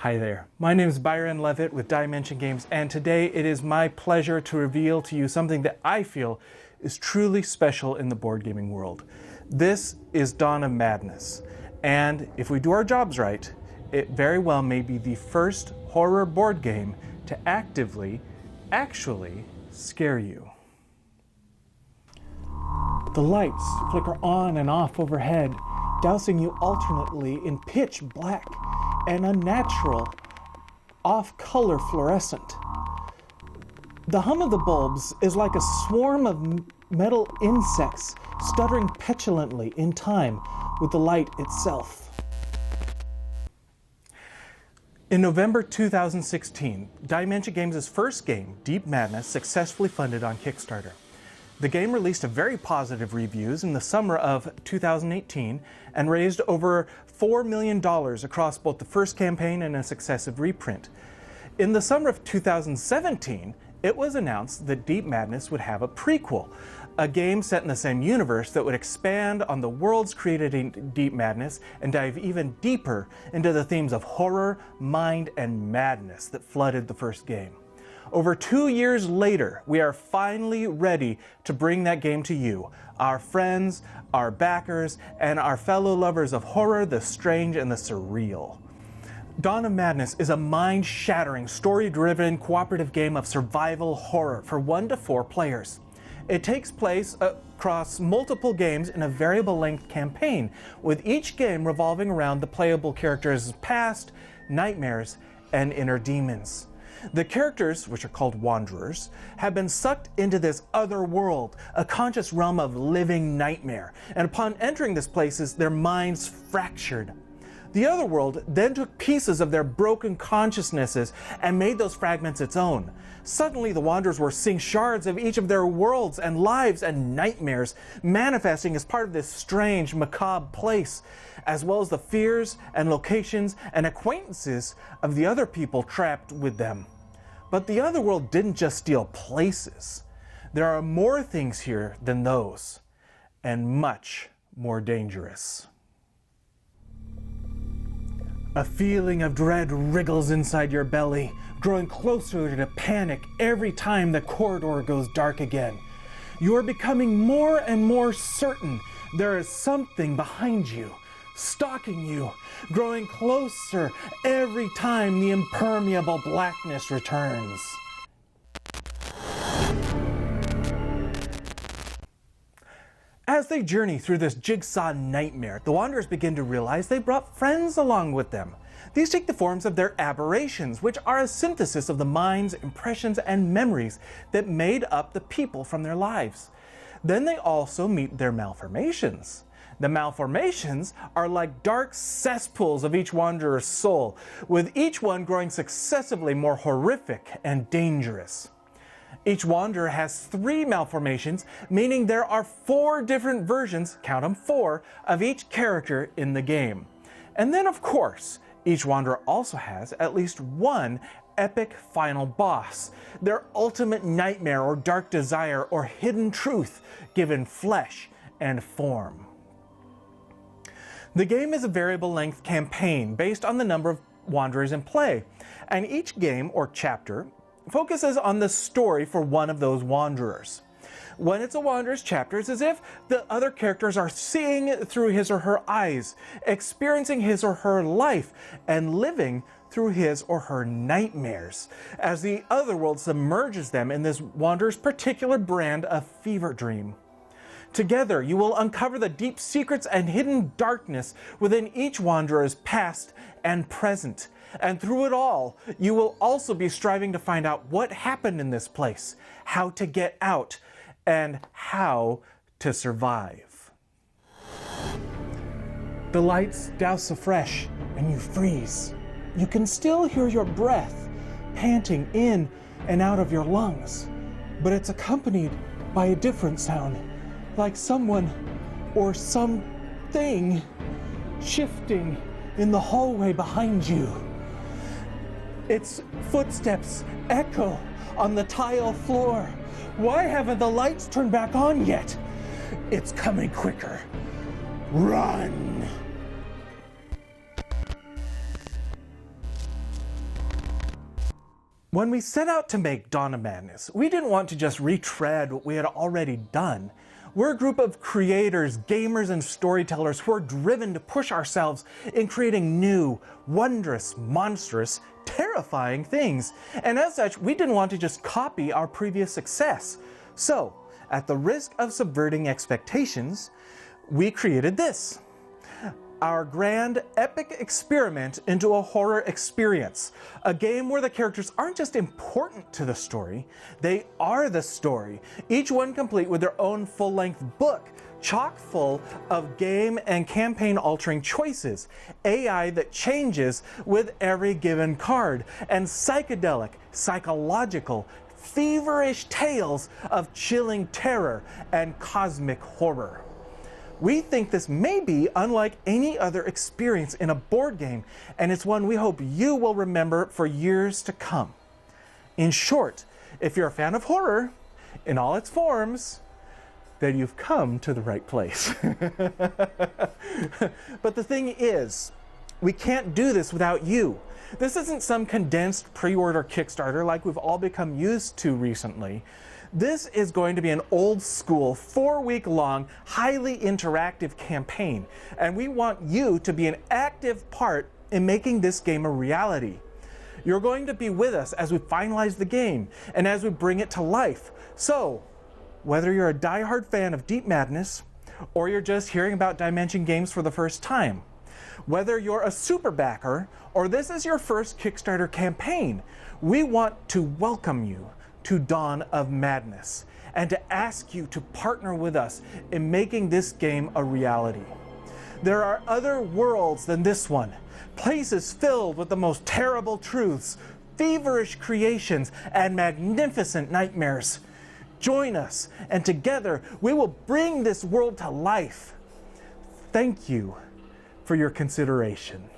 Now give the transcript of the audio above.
Hi there, my name is Byron Levitt with Dimension Games, and today it is my pleasure to reveal to you something that I feel is truly special in the board gaming world. This is Dawn of Madness, and if we do our jobs right, it very well may be the first horror board game to actually scare you. The lights flicker on and off overhead, dousing you alternately in pitch black and unnatural, off-color fluorescent. The hum of the bulbs is like a swarm of metal insects stuttering petulantly in time with the light itself. In November 2016, Dimension Games' first game, Deep Madness, successfully funded on Kickstarter. The game released very positive reviews in the summer of 2018 and raised over $4 million across both the first campaign and a successive reprint. In the summer of 2017, it was announced that Deep Madness would have a prequel, a game set in the same universe that would expand on the worlds created in Deep Madness and dive even deeper into the themes of horror, mind, and madness that flooded the first game. Over 2 years later, we are finally ready to bring that game to you, our friends, our backers, and our fellow lovers of horror, the strange, and the surreal. Dawn of Madness is a mind-shattering, story-driven, cooperative game of survival horror for 1 to 4 players. It takes place across multiple games in a variable-length campaign, with each game revolving around the playable characters' past, nightmares, and inner demons. The characters, which are called Wanderers, have been sucked into this other world, a conscious realm of living nightmare, and upon entering this place, their minds fractured. The other world then took pieces of their broken consciousnesses and made those fragments its own. Suddenly, the Wanderers were seeing shards of each of their worlds and lives and nightmares manifesting as part of this strange, macabre place, as well as the fears and locations and acquaintances of the other people trapped with them. But the other world didn't just steal places. There are more things here than those, and much more dangerous. A feeling of dread wriggles inside your belly, growing closer to panic every time the corridor goes dark again. You are becoming more and more certain there is something behind you, stalking you, growing closer every time the impermeable blackness returns. As they journey through this jigsaw nightmare, the Wanderers begin to realize they brought friends along with them. These take the forms of their aberrations, which are a synthesis of the minds, impressions, and memories that made up the people from their lives. Then they also meet their malformations. The malformations are like dark cesspools of each Wanderer's soul, with each one growing successively more horrific and dangerous. Each Wanderer has 3 malformations, meaning there are 4 different versions, count them 4, of each character in the game. And then, of course, each Wanderer also has at least one epic final boss, their ultimate nightmare or dark desire or hidden truth given flesh and form. The game is a variable-length campaign based on the number of Wanderers in play, and each game or chapter focuses on the story for one of those Wanderers. When it's a Wanderer's chapter, it's as if the other characters are seeing through his or her eyes, experiencing his or her life, and living through his or her nightmares, as the other world submerges them in this Wanderer's particular brand of fever dream. Together, you will uncover the deep secrets and hidden darkness within each Wanderer's past and present. And through it all, you will also be striving to find out what happened in this place, how to get out, and how to survive. The lights douse afresh, and you freeze. You can still hear your breath panting in and out of your lungs, but it's accompanied by a different sound, like someone or something shifting in the hallway behind you. Its footsteps echo on the tile floor. Why haven't the lights turned back on yet? It's coming quicker. Run! When we set out to make Dawn of Madness, we didn't want to just retread what we had already done. We're a group of creators, gamers, and storytellers who are driven to push ourselves in creating new, wondrous, monstrous, terrifying things. And as such, we didn't want to just copy our previous success. So, at the risk of subverting expectations, we created this. Our grand, epic experiment into a horror experience. A game where the characters aren't just important to the story, they are the story. Each one complete with their own full-length book, chock full of game and campaign-altering choices, AI that changes with every given card, and psychedelic, psychological, feverish tales of chilling terror and cosmic horror. We think this may be unlike any other experience in a board game, and it's one we hope you will remember for years to come. In short, if you're a fan of horror, in all its forms, then you've come to the right place. But the thing is, we can't do this without you. This isn't some condensed pre-order Kickstarter like we've all become used to recently. This is going to be an old school, 4-week-long, highly interactive campaign, and we want you to be an active part in making this game a reality. You're going to be with us as we finalize the game and as we bring it to life. So, whether you're a die-hard fan of Deep Madness, or you're just hearing about Dimension Games for the first time, whether you're a super backer, or this is your first Kickstarter campaign, we want to welcome you to Dawn of Madness and to ask you to partner with us in making this game a reality. There are other worlds than this one, places filled with the most terrible truths, feverish creations, and magnificent nightmares. Join us, and together we will bring this world to life. Thank you for your consideration.